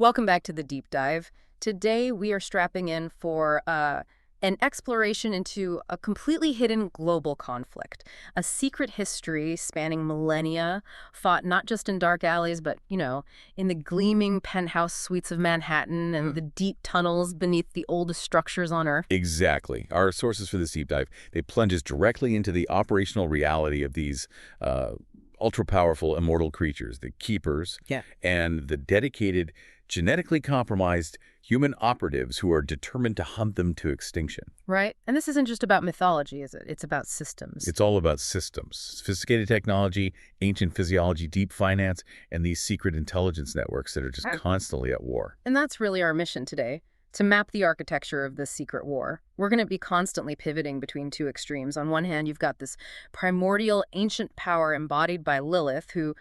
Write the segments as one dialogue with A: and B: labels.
A: Welcome back to the deep dive. Today we are strapping in for an exploration into a completely hidden global conflict, a secret history spanning millennia, fought not just in dark alleys, but, in the gleaming penthouse suites of Manhattan and the deep tunnels beneath the oldest structures on Earth.
B: Exactly. Our sources for this deep dive, they plunge us directly into the operational reality of these ultra-powerful immortal creatures, the Keepers,
A: Yeah.
B: and the dedicated, genetically compromised human operatives who are determined to hunt them to extinction.
A: Right? And this isn't just about mythology, is it? It's about systems.
B: It's all about systems, sophisticated technology, ancient physiology, deep finance, and these secret intelligence networks that are just constantly at war.
A: And that's really our mission today, to map the architecture of this secret war. We're going to be constantly pivoting between two extremes. On one hand, you've got this primordial ancient power embodied by Lilith, who,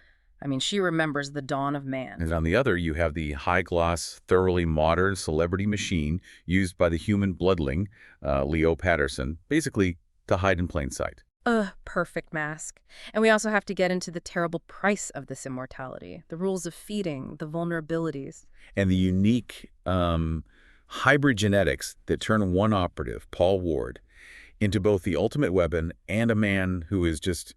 A: she remembers the dawn of man.
B: And on the other, you have the high-gloss, thoroughly modern celebrity machine used by the human bloodling, Leo Patterson, basically to hide in plain sight.
A: Perfect mask. And we also have to get into the terrible price of this immortality, the rules of feeding, the vulnerabilities.
B: And the unique hybrid genetics that turn one operative, Paul Ward, into both the ultimate weapon and a man who is just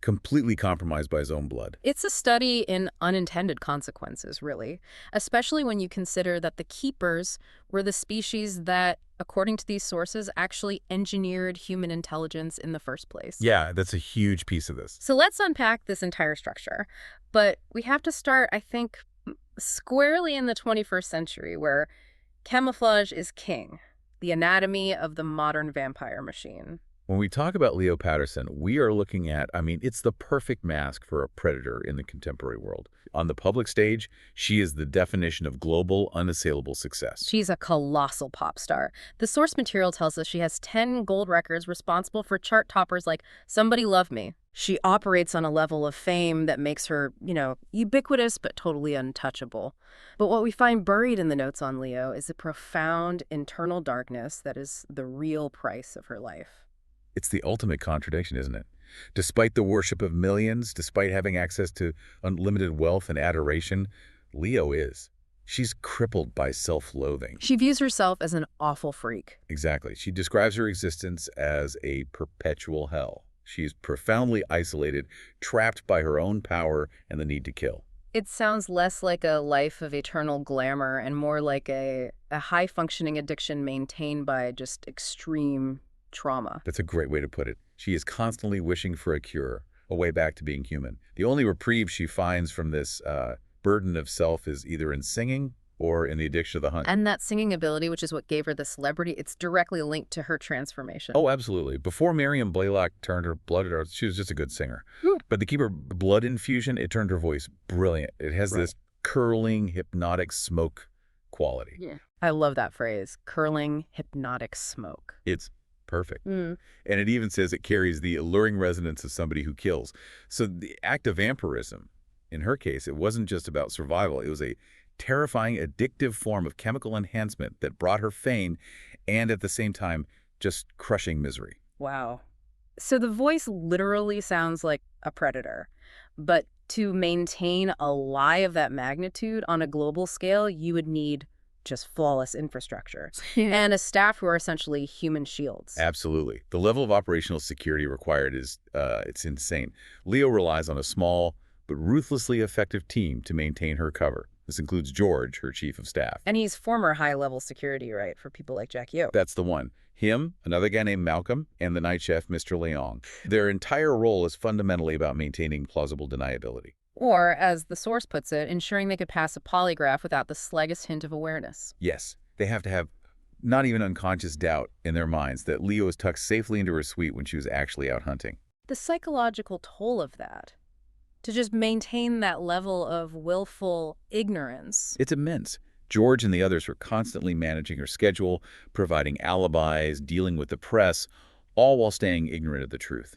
B: completely compromised by his own blood.
A: It's a study in unintended consequences, really, especially when you consider that the Keepers were the species that, according to these sources, actually engineered human intelligence in the first place.
B: Yeah, that's a huge piece of this.
A: So let's unpack this entire structure. But we have to start, I think, squarely in the 21st century, where camouflage is king, the anatomy of the modern vampire machine.
B: When we talk about Leo Patterson, we are looking at, it's the perfect mask for a predator in the contemporary world. On the public stage, she is the definition of global, unassailable success.
A: She's a colossal pop star. The source material tells us she has 10 gold records responsible for chart toppers like Somebody Love Me. She operates on a level of fame that makes her, ubiquitous but totally untouchable. But what we find buried in the notes on Leo is a profound internal darkness that is the real price of her life.
B: It's the ultimate contradiction, isn't it? Despite the worship of millions, despite having access to unlimited wealth and adoration, Leo is. She's crippled by self-loathing.
A: She views herself as an awful freak.
B: Exactly. She describes her existence as a perpetual hell. She is profoundly isolated, trapped by her own power and the need to kill.
A: It sounds less like a life of eternal glamour and more like a high-functioning addiction maintained by just extreme trauma.
B: That's a great way to put it. She is constantly wishing for a cure, a way back to being human. The only reprieve she finds from this burden of self is either in singing or in the addiction of the hunt.
A: And that singing ability, which is what gave her the celebrity, it's directly linked to her transformation.
B: Oh, absolutely. Before Miriam Blaylock turned her blood, she was just a good singer. But to keep her blood infusion, it turned her voice brilliant. It has this curling, hypnotic smoke quality.
A: Yeah. I love that phrase, curling, hypnotic smoke.
B: It's perfect. And it even says it carries the alluring resonance of somebody who kills. So the act of vampirism, in her case, it wasn't just about survival. It was a terrifying, addictive form of chemical enhancement that brought her fame and at the same time, just crushing misery.
A: Wow. So the voice literally sounds like a predator. But to maintain a lie of that magnitude on a global scale, you would need just flawless infrastructure and a staff who are essentially human shields.
B: Absolutely. The level of operational security required is it's insane. Leo relies on a small but ruthlessly effective team to maintain her cover. This includes George, her chief of staff.
A: And he's former high-level security, right, for people like Jack Yo.
B: That's the one. Him, another guy named Malcolm, and the night chef, Mr. Leong. Their entire role is fundamentally about maintaining plausible deniability.
A: Or, as the source puts it, ensuring they could pass a polygraph without the slightest hint of awareness.
B: Yes, they have to have not even unconscious doubt in their minds that Leo is tucked safely into her suite when she was actually out hunting.
A: The psychological toll of that, to just maintain that level of willful ignorance.
B: It's immense. George and the others were constantly managing her schedule, providing alibis, dealing with the press, all while staying ignorant of the truth.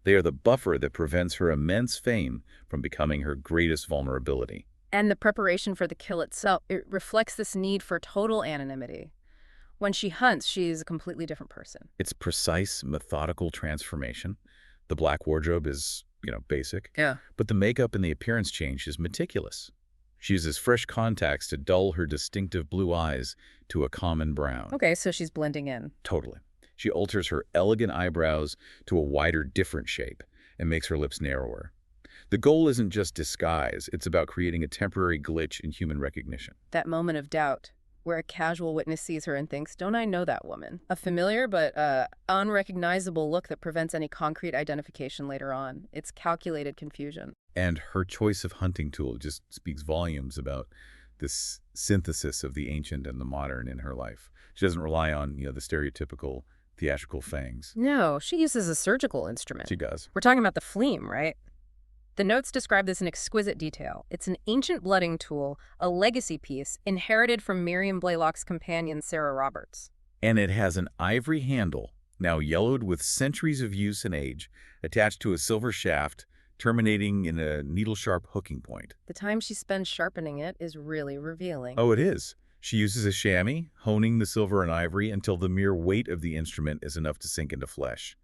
B: They are the buffer that prevents her immense fame from becoming her greatest vulnerability.
A: And the preparation for the kill itself, it reflects this need for total anonymity. When she hunts, she's a completely different person.
B: It's precise, methodical transformation. The black wardrobe is, basic.
A: Yeah.
B: But the makeup and the appearance change is meticulous. She uses fresh contacts to dull her distinctive blue eyes to a common brown.
A: Okay, so she's blending in.
B: Totally. She alters her elegant eyebrows to a wider, different shape and makes her lips narrower. The goal isn't just disguise, it's about creating a temporary glitch in human recognition.
A: That moment of doubt, where a casual witness sees her and thinks, don't I know that woman? A familiar but unrecognizable look that prevents any concrete identification later on. It's calculated confusion.
B: And her choice of hunting tool just speaks volumes about this synthesis of the ancient and the modern in her life. She doesn't rely on, the stereotypical theatrical fangs.
A: No, she uses a surgical instrument.
B: She does.
A: We're talking about the fleam, right? The notes describe this in exquisite detail. It's an ancient blooding tool, a legacy piece, inherited from Miriam Blaylock's companion, Sarah Roberts.
B: And it has an ivory handle, now yellowed with centuries of use and age, attached to a silver shaft, terminating in a needle-sharp hooking point.
A: The time she spends sharpening it is really revealing.
B: Oh, it is. She uses a chamois, honing the silver and ivory until the mere weight of the instrument is enough to sink into flesh.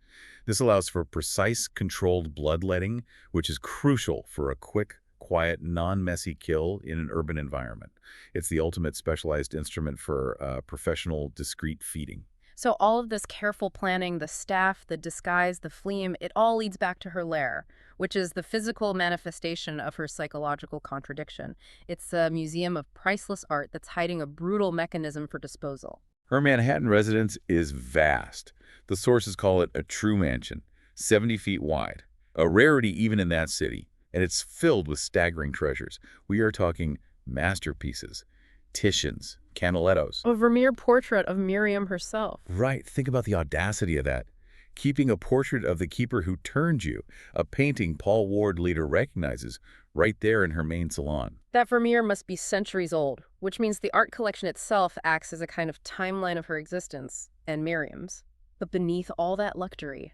B: This allows for precise, controlled bloodletting, which is crucial for a quick, quiet, non-messy kill in an urban environment. It's the ultimate specialized instrument for professional, discreet feeding.
A: So all of this careful planning, the staff, the disguise, the fleam, it all leads back to her lair, which is the physical manifestation of her psychological contradiction. It's a museum of priceless art that's hiding a brutal mechanism for disposal.
B: Her Manhattan residence is vast. The sources call it a true mansion, 70 feet wide, a rarity even in that city, and it's filled with staggering treasures. We are talking masterpieces, Titians, Canalettos.
A: A Vermeer portrait of Miriam herself.
B: Right, think about the audacity of that. Keeping a portrait of the keeper who turned you, a painting Paul Ward later recognizes, right there in her main salon.
A: That Vermeer must be centuries old, which means the art collection itself acts as a kind of timeline of her existence, and Miriam's. But beneath all that luxury,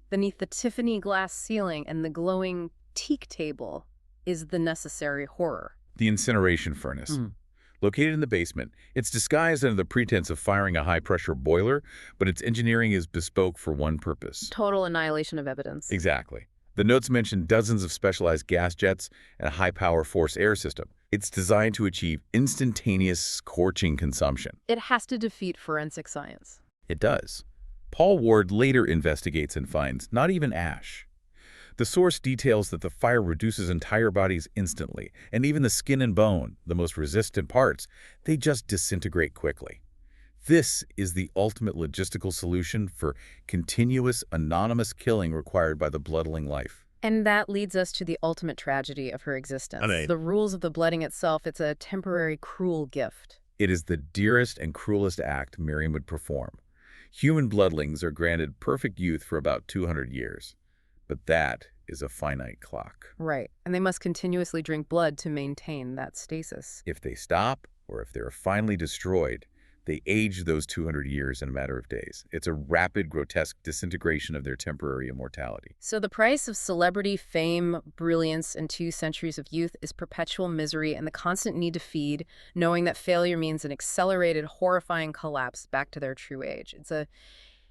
A: beneath the Tiffany glass ceiling and the glowing teak table, is the necessary horror.
B: The incineration furnace. Located in the basement, it's disguised under the pretense of firing a high-pressure boiler, but its engineering is bespoke for one purpose.
A: Total annihilation of evidence.
B: Exactly. The notes mention dozens of specialized gas jets and a high-power force air system. It's designed to achieve instantaneous, scorching consumption.
A: It has to defeat forensic science.
B: It does. Paul Ward later investigates and finds not even ash. The source details that the fire reduces entire bodies instantly, and even the skin and bone, the most resistant parts, they just disintegrate quickly. This is the ultimate logistical solution for continuous, anonymous killing required by the bloodling life.
A: And that leads us to the ultimate tragedy of her existence. The rules of the blooding itself, it's a temporary, cruel gift.
B: It is the dearest and cruelest act Miriam would perform. Human bloodlings are granted perfect youth for about 200 years. But that is a finite clock.
A: Right, and they must continuously drink blood to maintain that stasis.
B: If they stop, or if they're finally destroyed, they age those 200 years in a matter of days. It's a rapid, grotesque disintegration of their temporary immortality.
A: So the price of celebrity, fame, brilliance, and 2 centuries of youth is perpetual misery and the constant need to feed, knowing that failure means an accelerated, horrifying collapse back to their true age.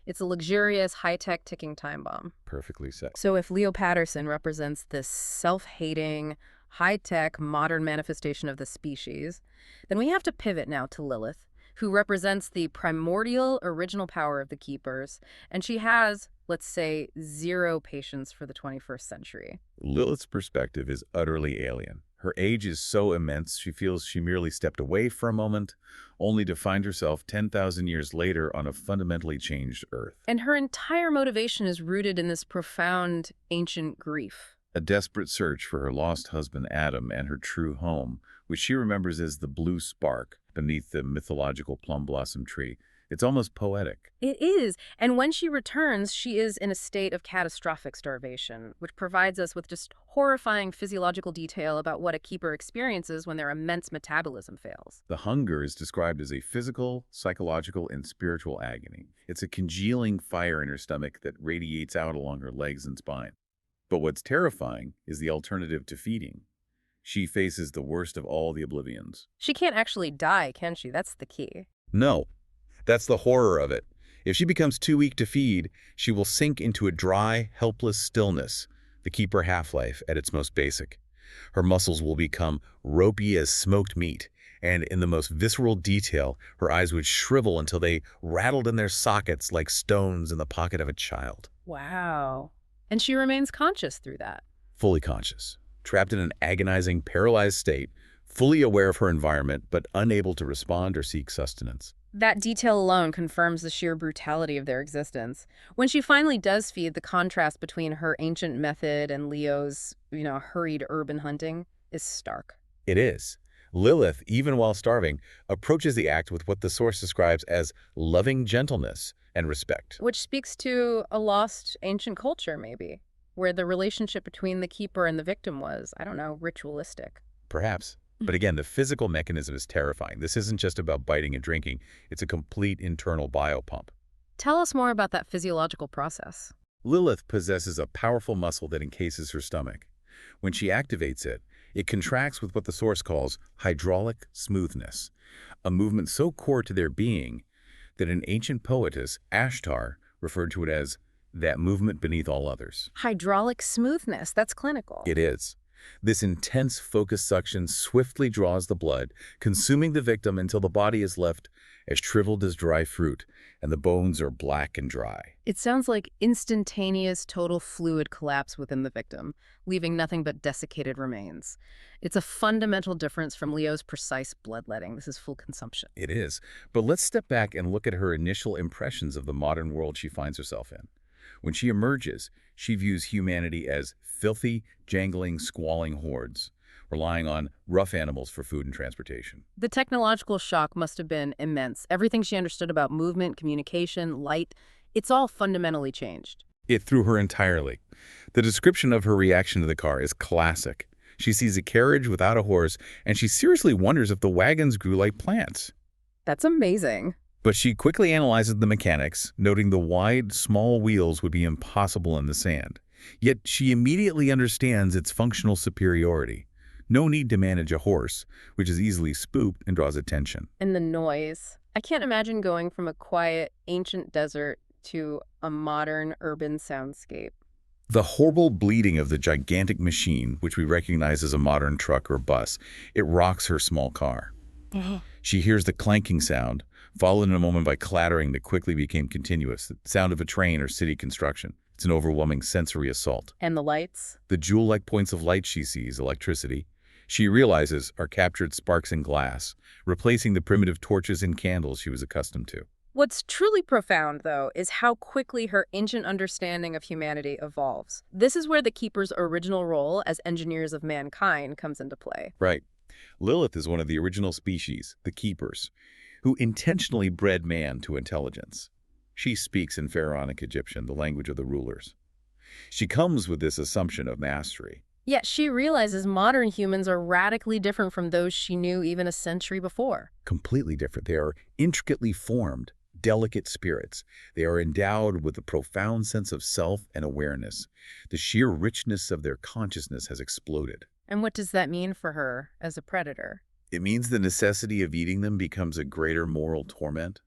A: It's a luxurious, high-tech ticking time bomb.
B: Perfectly said.
A: So if Leo Patterson represents this self-hating, high-tech, modern manifestation of the species, then we have to pivot now to Lilith, who represents the primordial original power of the Keepers, and she has, let's say, 0 patience for the 21st century.
B: Lilith's perspective is utterly alien. Her age is so immense she feels she merely stepped away for a moment, only to find herself 10,000 years later on a fundamentally changed Earth.
A: And her entire motivation is rooted in this profound, ancient grief.
B: A desperate search for her lost husband Adam and her true home, which she remembers as the blue spark beneath the mythological plum blossom tree. It's almost poetic.
A: It is. And when she returns, she is in a state of catastrophic starvation, which provides us with just horrifying physiological detail about what a keeper experiences when their immense metabolism fails.
B: The hunger is described as a physical, psychological, and spiritual agony. It's a congealing fire in her stomach that radiates out along her legs and spine. But what's terrifying is the alternative to feeding. She faces the worst of all the oblivions.
A: She can't actually die, can she? That's the key.
B: No. That's the horror of it. If she becomes too weak to feed, she will sink into a dry, helpless stillness, the keeper half-life at its most basic. Her muscles will become ropey as smoked meat, and in the most visceral detail, her eyes would shrivel until they rattled in their sockets like stones in the pocket of a child.
A: Wow. And she remains conscious through that.
B: Fully conscious, trapped in an agonizing, paralyzed state, fully aware of her environment, but unable to respond or seek sustenance.
A: That detail alone confirms the sheer brutality of their existence. When she finally does feed, the contrast between her ancient method and Leo's, hurried urban hunting is stark.
B: It is. Lilith, even while starving, approaches the act with what the source describes as loving gentleness and respect.
A: Which speaks to a lost ancient culture, maybe, where the relationship between the keeper and the victim was, I don't know, ritualistic.
B: Perhaps. But again, the physical mechanism is terrifying. This isn't just about biting and drinking. It's a complete internal biopump.
A: Tell us more about that physiological process.
B: Lilith possesses a powerful muscle that encases her stomach. When she activates it, it contracts with what the source calls hydraulic smoothness, a movement so core to their being that an ancient poetess, Ashtar, referred to it as that movement beneath all others.
A: Hydraulic smoothness, that's clinical.
B: It is. This intense focused suction swiftly draws the blood, consuming the victim until the body is left as shriveled as dry fruit, and the bones are black and dry.
A: It sounds like instantaneous total fluid collapse within the victim, leaving nothing but desiccated remains. It's a fundamental difference from Leo's precise bloodletting. This is full consumption.
B: It is. But let's step back and look at her initial impressions of the modern world she finds herself in. When she emerges, she views humanity as filthy, jangling, squalling hordes, relying on rough animals for food and transportation.
A: The technological shock must have been immense. Everything she understood about movement, communication, light, it's all fundamentally changed.
B: It threw her entirely. The description of her reaction to the car is classic. She sees a carriage without a horse, and she seriously wonders if the wagons grew like plants.
A: That's amazing.
B: But she quickly analyzes the mechanics, noting the wide, small wheels would be impossible in the sand. Yet she immediately understands its functional superiority. No need to manage a horse, which is easily spooked and draws attention.
A: And the noise. I can't imagine going from a quiet, ancient desert to a modern, urban soundscape.
B: The horrible bleating of the gigantic machine, which we recognize as a modern truck or bus, it rocks her small car. She hears the clanking sound, followed in a moment by clattering that quickly became continuous, the sound of a train or city construction. It's an overwhelming sensory assault.
A: And the lights?
B: The jewel-like points of light she sees, electricity, she realizes are captured sparks in glass, replacing the primitive torches and candles she was accustomed to.
A: What's truly profound, though, is how quickly her ancient understanding of humanity evolves. This is where the Keeper's original role as engineers of mankind comes into play.
B: Right. Lilith is one of the original species, the Keepers, who intentionally bred man to intelligence. She speaks in Pharaonic Egyptian, the language of the rulers. She comes with this assumption of mastery.
A: Yet she realizes modern humans are radically different from those she knew even a century before.
B: Completely different. They are intricately formed, delicate spirits. They are endowed with a profound sense of self and awareness. The sheer richness of their consciousness has exploded.
A: And what does that mean for her as a predator?
B: It means the necessity of eating them becomes a greater moral torment.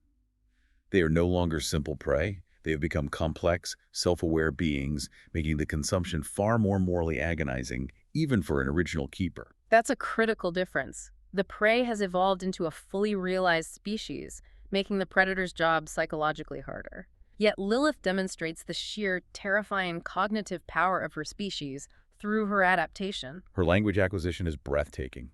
B: They are no longer simple prey. They have become complex, self-aware beings, making the consumption far more morally agonizing, even for an original keeper.
A: That's a critical difference. The prey has evolved into a fully realized species, making the predator's job psychologically harder. Yet Lilith demonstrates the sheer, terrifying cognitive power of her species through her adaptation.
B: Her language acquisition is breathtaking.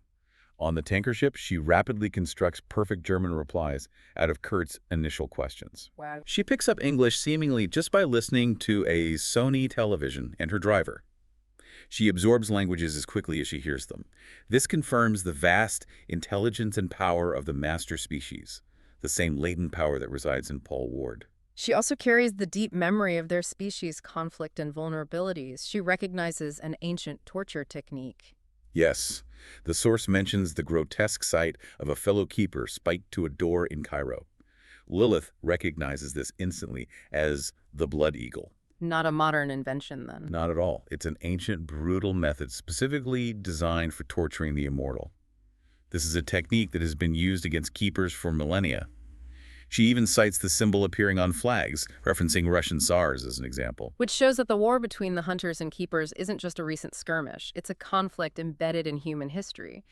B: On the tanker ship, she rapidly constructs perfect German replies out of Kurt's initial questions.
A: Wow.
B: She picks up English seemingly just by listening to a Sony television and her driver. She absorbs languages as quickly as she hears them. This confirms the vast intelligence and power of the master species, the same latent power that resides in Paul Ward.
A: She also carries the deep memory of their species' conflict and vulnerabilities. She recognizes an ancient torture technique.
B: Yes, the source mentions the grotesque sight of a fellow keeper spiked to a door in Cairo. Lilith recognizes this instantly as the blood eagle.
A: Not a modern invention, then.
B: Not at all. It's an ancient, brutal method specifically designed for torturing the immortal. This is a technique that has been used against keepers for millennia. She even cites the symbol appearing on flags, referencing Russian Tsars as an example.
A: Which shows that the war between the hunters and keepers isn't just a recent skirmish, it's a conflict embedded in human history.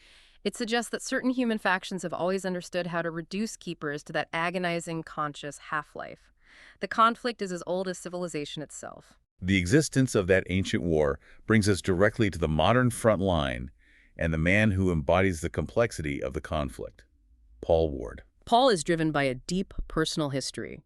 A: It suggests that certain human factions have always understood how to reduce keepers to that agonizing, conscious half-life. The conflict is as old as civilization itself.
B: The existence of that ancient war brings us directly to the modern front line and the man who embodies the complexity of the conflict, Paul Ward.
A: Paul is driven by a deep personal history.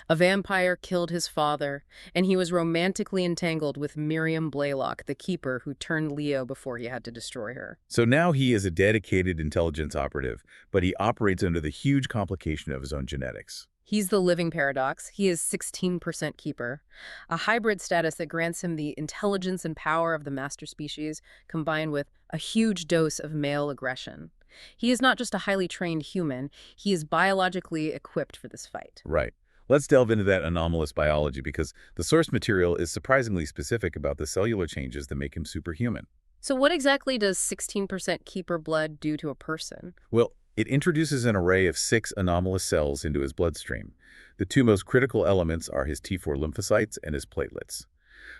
A: A vampire killed his father, and he was romantically entangled with Miriam Blaylock, the keeper who turned Leo before he had to destroy her.
B: So now he is a dedicated intelligence operative, but he operates under the huge complication of his own genetics.
A: He's the living paradox. He is 16% keeper, a hybrid status that grants him the intelligence and power of the master species, combined with a huge dose of male aggression. He is not just a highly trained human, he is biologically equipped for this fight.
B: Right. Let's delve into that anomalous biology because the source material is surprisingly specific about the cellular changes that make him superhuman.
A: So what exactly does 16% keeper blood do to a person?
B: Well, it introduces an array of 6 anomalous cells into his bloodstream. The 2 most critical elements are his T4 lymphocytes and his platelets.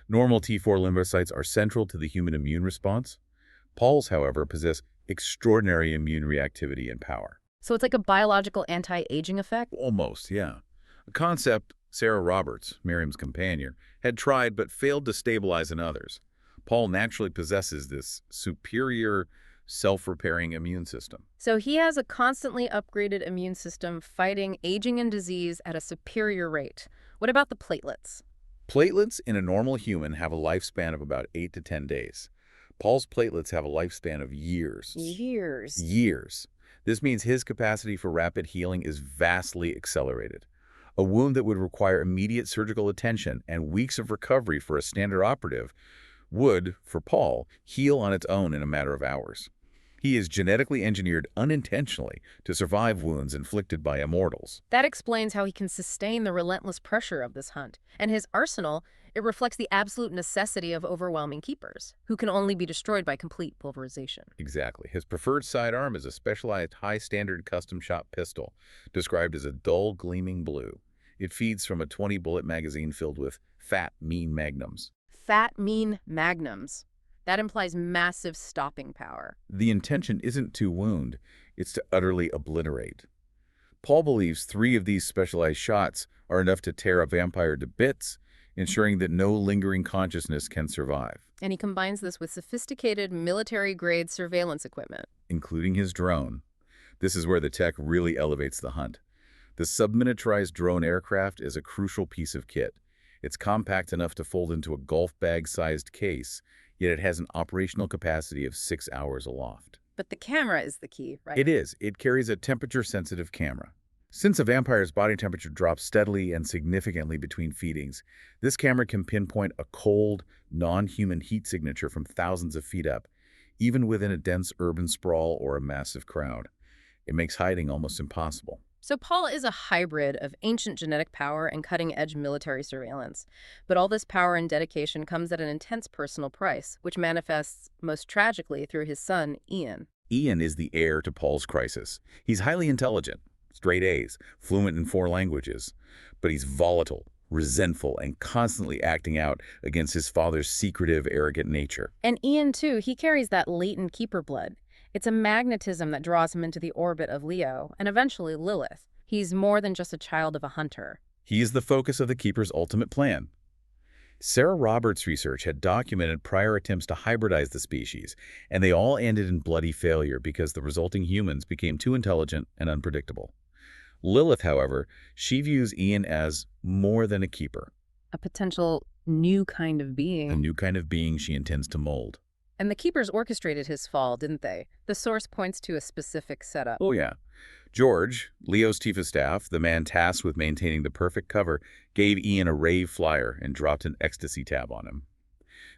B: Normal T4 lymphocytes are central to the human immune response. Paul's, however, possess extraordinary immune reactivity and power.
A: So it's like a biological anti-aging effect?
B: Almost, yeah. A concept Sarah Roberts, Miriam's companion, had tried but failed to stabilize in others. Paul naturally possesses this superior self-repairing immune system.
A: So he has a constantly upgraded immune system fighting aging and disease at a superior rate. What about the platelets?
B: Platelets in a normal human have a lifespan of about 8 to 10 days. Paul's platelets have a lifespan of years.
A: Years.
B: Years. This means his capacity for rapid healing is vastly accelerated. A wound that would require immediate surgical attention and weeks of recovery for a standard operative would, for Paul, heal on its own in a matter of hours. He is genetically engineered unintentionally to survive wounds inflicted by immortals.
A: That explains how he can sustain the relentless pressure of this hunt. And his arsenal, it reflects the absolute necessity of overwhelming keepers, who can only be destroyed by complete pulverization.
B: Exactly. His preferred sidearm is a specialized high-standard custom-shot pistol, described as a dull, gleaming blue. It feeds from a 20-bullet magazine filled with fat, mean magnums.
A: Fat, mean magnums. That implies massive stopping power.
B: The intention isn't to wound, it's to utterly obliterate. Paul believes 3 of these specialized shots are enough to tear a vampire to bits, ensuring that no lingering consciousness can survive.
A: And he combines this with sophisticated military-grade surveillance equipment.
B: Including his drone. This is where the tech really elevates the hunt. The subminiaturized drone aircraft is a crucial piece of kit. It's compact enough to fold into a golf bag-sized case, yet it has an operational capacity of 6 hours aloft.
A: But the camera is the key, right?
B: It is. It carries a temperature-sensitive camera. Since a vampire's body temperature drops steadily and significantly between feedings, this camera can pinpoint a cold, non-human heat signature from thousands of feet up, even within a dense urban sprawl or a massive crowd. It makes hiding almost impossible.
A: So Paul is a hybrid of ancient genetic power and cutting-edge military surveillance. But all this power and dedication comes at an intense personal price, which manifests most tragically through his son, Ian.
B: Ian is the heir to Paul's crisis. He's highly intelligent, straight A's, fluent in 4 languages. But he's volatile, resentful, and constantly acting out against his father's secretive, arrogant nature.
A: And Ian, too, he carries that latent keeper blood. It's a magnetism that draws him into the orbit of Leo, and eventually Lilith. He's more than just a child of a hunter.
B: He is the focus of the Keeper's ultimate plan. Sarah Roberts' research had documented prior attempts to hybridize the species, and they all ended in bloody failure because the resulting humans became too intelligent and unpredictable. Lilith, however, she views Ian as more than a keeper.
A: A potential new kind of being.
B: A new kind of being she intends to mold.
A: And the Keepers orchestrated his fall, didn't they? The source points to a specific setup.
B: Oh, yeah. George, Leo's chief of staff, the man tasked with maintaining the perfect cover, gave Ian a rave flyer and dropped an ecstasy tab on him.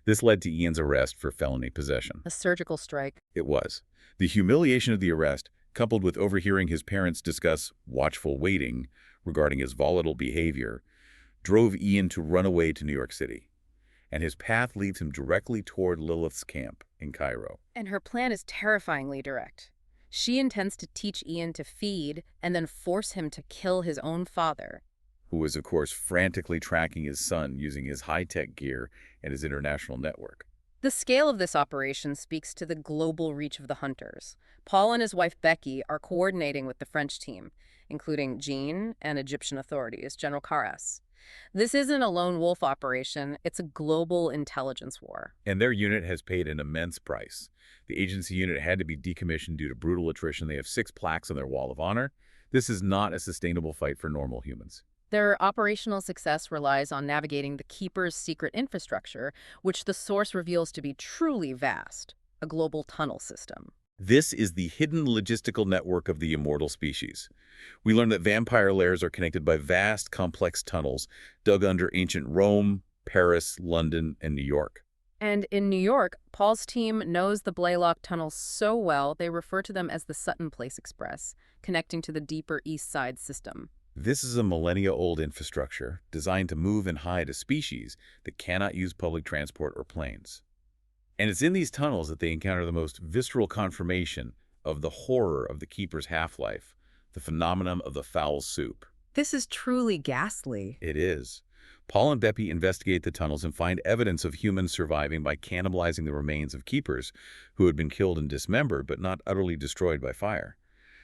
B: This led to Ian's arrest for felony possession.
A: A surgical strike.
B: It was. The humiliation of the arrest, coupled with overhearing his parents discuss watchful waiting regarding his volatile behavior, drove Ian to run away to New York City. And his path leads him directly toward Lilith's camp in Cairo.
A: And her plan is terrifyingly direct. She intends to teach Ian to feed and then force him to kill his own father.
B: Who was, of course, frantically tracking his son using his high-tech gear and his international network.
A: The scale of this operation speaks to the global reach of the hunters. Paul and his wife Becky are coordinating with the French team, including Jean and Egyptian authorities, General Carras. This isn't a lone wolf operation, it's a global intelligence war.
B: And their unit has paid an immense price. The agency unit had to be decommissioned due to brutal attrition. They have 6 plaques on their wall of honor. This is not a sustainable fight for normal humans.
A: Their operational success relies on navigating the Keeper's secret infrastructure, which the source reveals to be truly vast, a global tunnel system.
B: This is the hidden logistical network of the immortal species. We learn that vampire lairs are connected by vast, complex tunnels dug under ancient Rome, Paris, London, and New York.
A: And in New York, Paul's team knows the Blaylock tunnels so well they refer to them as the Sutton Place Express, connecting to the deeper East Side system.
B: This is a millennia-old infrastructure designed to move and hide a species that cannot use public transport or planes. And it's in these tunnels that they encounter the most visceral confirmation of the horror of the Keeper's half-life, the phenomenon of the foul soup.
A: This is truly ghastly.
B: It is. Paul and Beppy investigate the tunnels and find evidence of humans surviving by cannibalizing the remains of Keepers who had been killed and dismembered but not utterly destroyed by fire.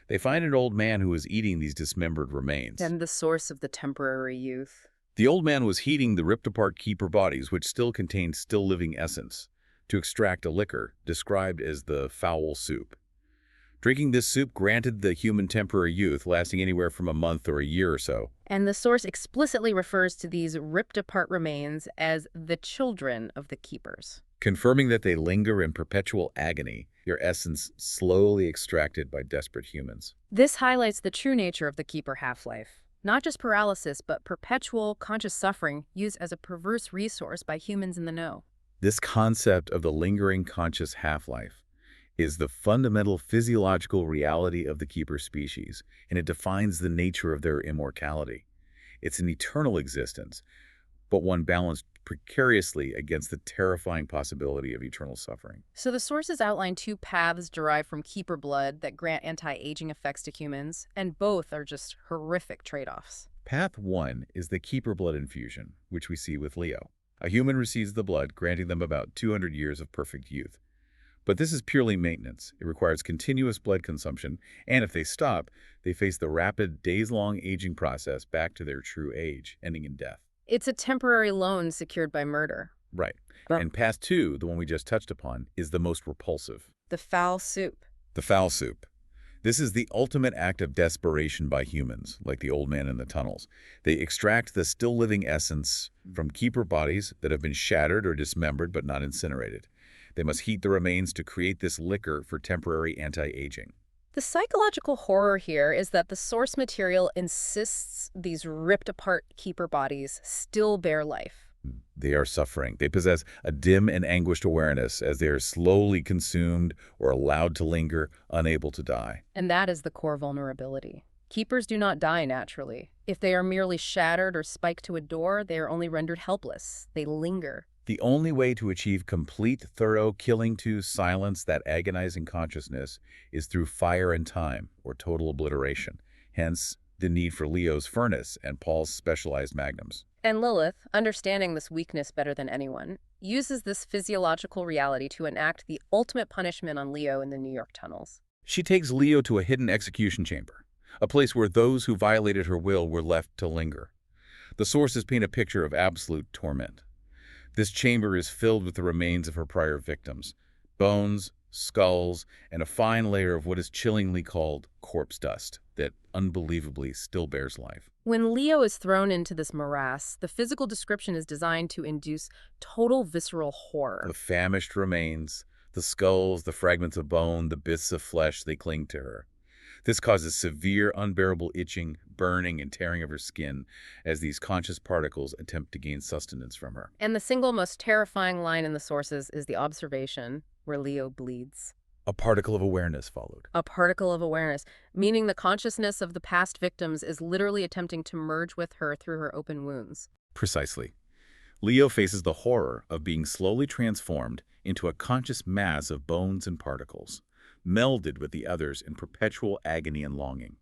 B: They find an old man who was eating these dismembered remains.
A: And the source of the temporary youth.
B: The old man was heating the ripped-apart Keeper bodies, which still contained still-living essence, to extract a liquor described as the foul soup. Drinking this soup granted the human temporary youth, lasting anywhere from a month or a year or so.
A: And the source explicitly refers to these ripped-apart remains as the children of the Keepers.
B: Confirming that they linger in perpetual agony, their essence slowly extracted by desperate humans.
A: This highlights the true nature of the Keeper half-life. Not just paralysis, but perpetual conscious suffering used as a perverse resource by humans in the know.
B: This concept of the lingering conscious half-life is the fundamental physiological reality of the Keeper species, and it defines the nature of their immortality. It's an eternal existence, but one balanced precariously against the terrifying possibility of eternal suffering.
A: So the sources outline 2 paths derived from Keeper blood that grant anti-aging effects to humans, and both are just horrific trade-offs.
B: Path 1 is the Keeper blood infusion, which we see with Leo. A human receives the blood, granting them about 200 years of perfect youth. But this is purely maintenance. It requires continuous blood consumption, and if they stop, they face the rapid, days-long aging process back to their true age, ending in death.
A: It's a temporary loan secured by murder.
B: Right.
A: But
B: And path 2, the one we just touched upon, is the most repulsive.
A: the foul soup.
B: The foul soup. This is the ultimate act of desperation by humans, like the old man in the tunnels. They extract the still-living essence from Keeper bodies that have been shattered or dismembered but not incinerated. They must heat the remains to create this liquor for temporary anti-aging.
A: The psychological horror here is that the source material insists these ripped-apart Keeper bodies still bear life.
B: They are suffering. They possess a dim and anguished awareness as they are slowly consumed or allowed to linger, unable to die.
A: And that is the core vulnerability. Keepers do not die naturally. If they are merely shattered or spiked to a door, they are only rendered helpless. They linger.
B: The only way to achieve complete, thorough killing to silence that agonizing consciousness is through fire and time, or total obliteration. Hence, the need for Leo's furnace and Paul's specialized magnums.
A: And Lilith, understanding this weakness better than anyone, uses this physiological reality to enact the ultimate punishment on Leo in the New York tunnels.
B: She takes Leo to a hidden execution chamber, a place where those who violated her will were left to linger. The sources paint a picture of absolute torment. This chamber is filled with the remains of her prior victims, bones, skulls, and a fine layer of what is chillingly called corpse dust that unbelievably still bears life.
A: When Leo is thrown into this morass, the physical description is designed to induce total visceral horror.
B: The famished remains, the skulls, the fragments of bone, the bits of flesh, they cling to her. This causes severe, unbearable itching, burning, and tearing of her skin as these conscious particles attempt to gain sustenance from her.
A: And the single most terrifying line in the sources is the observation where Leo bleeds.
B: A particle of awareness followed.
A: A particle of awareness, meaning the consciousness of the past victims is literally attempting to merge with her through her open wounds.
B: Precisely. Leo faces the horror of being slowly transformed into a conscious mass of bones and particles. melded with the others in perpetual agony and longing.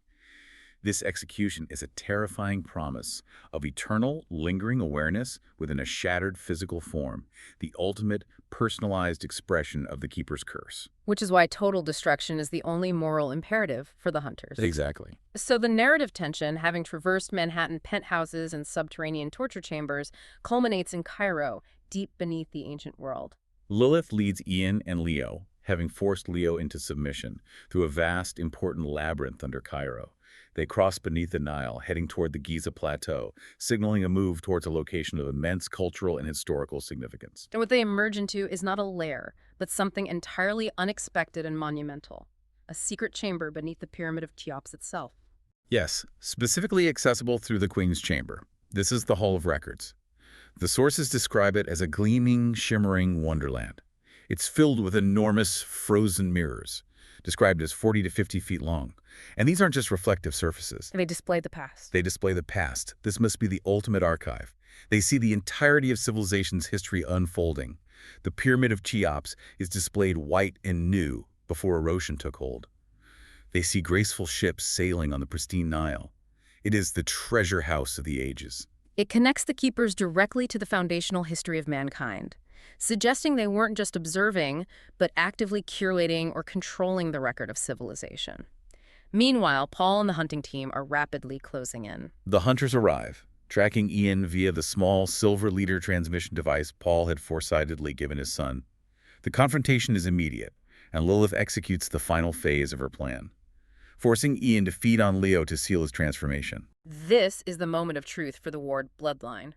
B: This execution is a terrifying promise of eternal, lingering awareness within a shattered physical form, the ultimate, personalized expression of the Keeper's curse.
A: Which is why total destruction is the only moral imperative for the hunters.
B: Exactly.
A: So the narrative tension, having traversed Manhattan penthouses and subterranean torture chambers, culminates in Cairo, deep beneath the ancient world.
B: Lilith leads Ian and Leo, having forced Leo into submission, through a vast, important labyrinth under Cairo. They cross beneath the Nile, heading toward the Giza Plateau, signaling a move towards a location of immense cultural and historical significance.
A: And what they emerge into is not a lair, but something entirely unexpected and monumental. A secret chamber beneath the Pyramid of Cheops itself.
B: Yes, specifically accessible through the Queen's Chamber. This is the Hall of Records. The sources describe it as a gleaming, shimmering wonderland. It's filled with enormous frozen mirrors, described as 40 to 50 feet long. And these aren't just reflective surfaces.
A: They display the past.
B: They display the past. This must be the ultimate archive. They see the entirety of civilization's history unfolding. The Pyramid of Cheops is displayed white and new before erosion took hold. They see graceful ships sailing on the pristine Nile. It is the treasure house of the ages.
A: It connects the Keepers directly to the foundational history of mankind, suggesting they weren't just observing, but actively curating or controlling the record of civilization. Meanwhile, Paul and the hunting team are rapidly closing in.
B: The hunters arrive, tracking Ian via the small silver leader transmission device Paul had foresightedly given his son. The confrontation is immediate, and Lilith executes the final phase of her plan, forcing Ian to feed on Leo to seal his transformation.
A: This is the moment of truth for the Ward bloodline.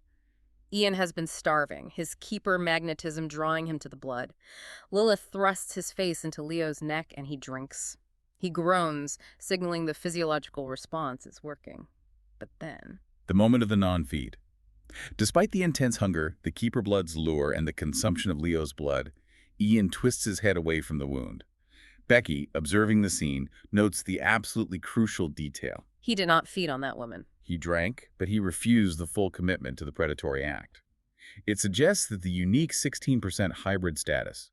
A: Ian has been starving, his Keeper magnetism drawing him to the blood. Lilith thrusts his face into Leo's neck and he drinks. He groans, signaling the physiological response is working. But then...
B: The moment of the non-feed. Despite the intense hunger, the Keeper blood's lure, and the consumption of Leo's blood, Ian twists his head away from the wound. Becky, observing the scene, notes the absolutely crucial detail.
A: He did not feed on that woman.
B: He drank, but he refused the full commitment to the predatory act. It suggests that the unique 16% hybrid status,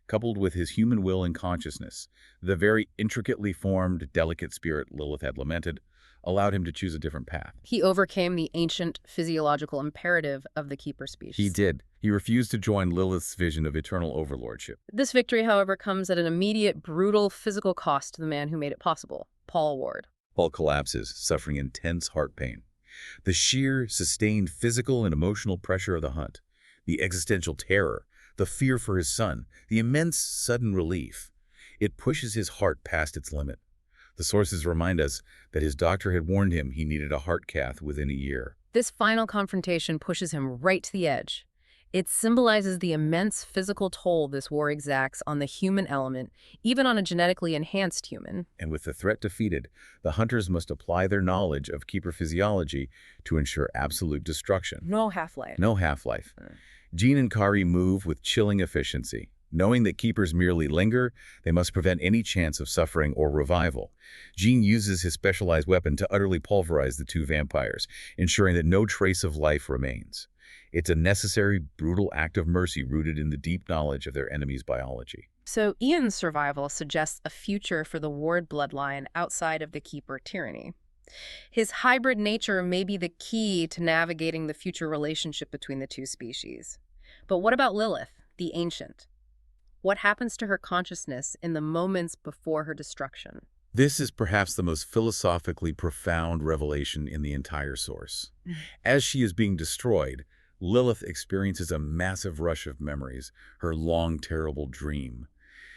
B: coupled with his human will and consciousness, the very intricately formed, delicate spirit Lilith had lamented, allowed him to choose a different path.
A: He overcame the ancient physiological imperative of the Keeper species.
B: He did. He refused to join Lilith's vision of eternal overlordship.
A: This victory, however, comes at an immediate, brutal physical cost to the man who made it possible, Paul Ward.
B: Paul collapses, suffering intense heart pain. The sheer, sustained physical and emotional pressure of the hunt, the existential terror, the fear for his son, the immense sudden relief, it pushes his heart past its limit. The sources remind us that his doctor had warned him he needed a heart cath within a year.
A: This final confrontation pushes him right to the edge. It symbolizes the immense physical toll this war exacts on the human element, even on a genetically enhanced human.
B: And with the threat defeated, the hunters must apply their knowledge of Keeper physiology to ensure absolute destruction.
A: No half-life.
B: No half-life. Jean and Kari move with chilling efficiency. Knowing that Keepers merely linger, they must prevent any chance of suffering or revival. Jean uses his specialized weapon to utterly pulverize the two vampires, ensuring that no trace of life remains. It's a necessary, brutal act of mercy rooted in the deep knowledge of their enemy's biology.
A: So Ian's survival suggests a future for the Ward bloodline outside of the Keeper tyranny. His hybrid nature may be the key to navigating the future relationship between the two species. But what about Lilith, the Ancient? What happens to her consciousness in the moments before her destruction?
B: This is perhaps the most philosophically profound revelation in the entire source. As she is being destroyed, Lilith experiences a massive rush of memories, her long, terrible dream.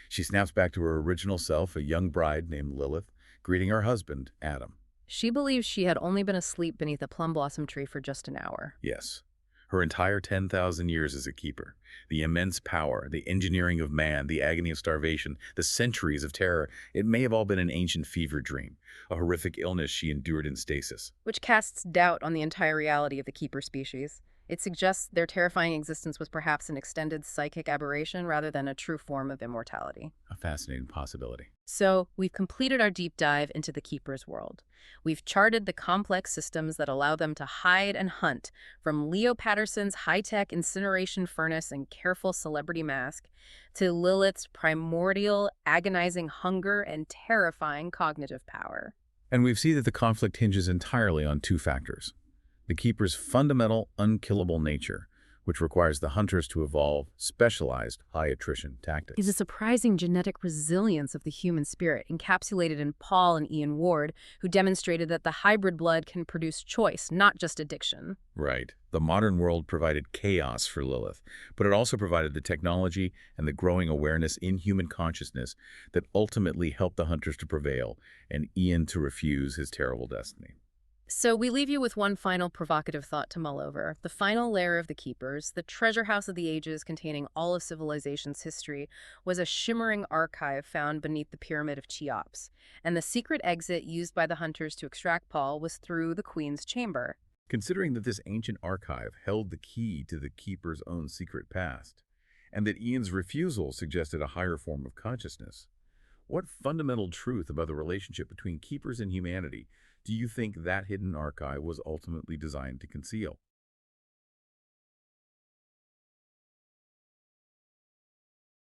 B: She snaps back to her original self, a young bride named Lilith, greeting her husband, Adam.
A: She believes she had only been asleep beneath a plum blossom tree for just an hour.
B: Yes. Her entire 10,000 years as a keeper, the immense power, the engineering of man, the agony of starvation, the centuries of terror, it may have all been an ancient fever dream, a horrific illness she endured in stasis.
A: Which casts doubt on the entire reality of the Keeper species. It suggests their terrifying existence was perhaps an extended psychic aberration rather than a true form of immortality.
B: A fascinating possibility.
A: So, we've completed our deep dive into the Keeper's world. We've charted the complex systems that allow them to hide and hunt, from Leo Patterson's high-tech incineration furnace and careful celebrity mask, to Lilith's primordial, agonizing hunger and terrifying cognitive power.
B: And we see that the conflict hinges entirely on two factors: the Keeper's fundamental, unkillable nature, which requires the hunters to evolve specialized, high-attrition
A: Is a
B: tactics.
A: surprising genetic resilience of the human spirit, encapsulated in Paul and Ian Ward, who demonstrated that the hybrid blood can produce choice, not just addiction.
B: Right. The modern world provided chaos for Lilith, but it also provided the technology and the growing awareness in human consciousness that ultimately helped the hunters to prevail and Ian to refuse his terrible destiny.
A: So we leave you with one final provocative thought to mull over. The final lair of the Keepers, the treasure house of the ages containing all of civilization's history, was a shimmering archive found beneath the Pyramid of Cheops. And the secret exit used by the hunters to extract Paul was through the Queen's chamber.
B: Considering that this ancient archive held the key to the Keeper's own secret past, and that Ian's refusal suggested a higher form of consciousness, what fundamental truth about the relationship between Keepers and humanity do you think that hidden archive was ultimately designed to conceal?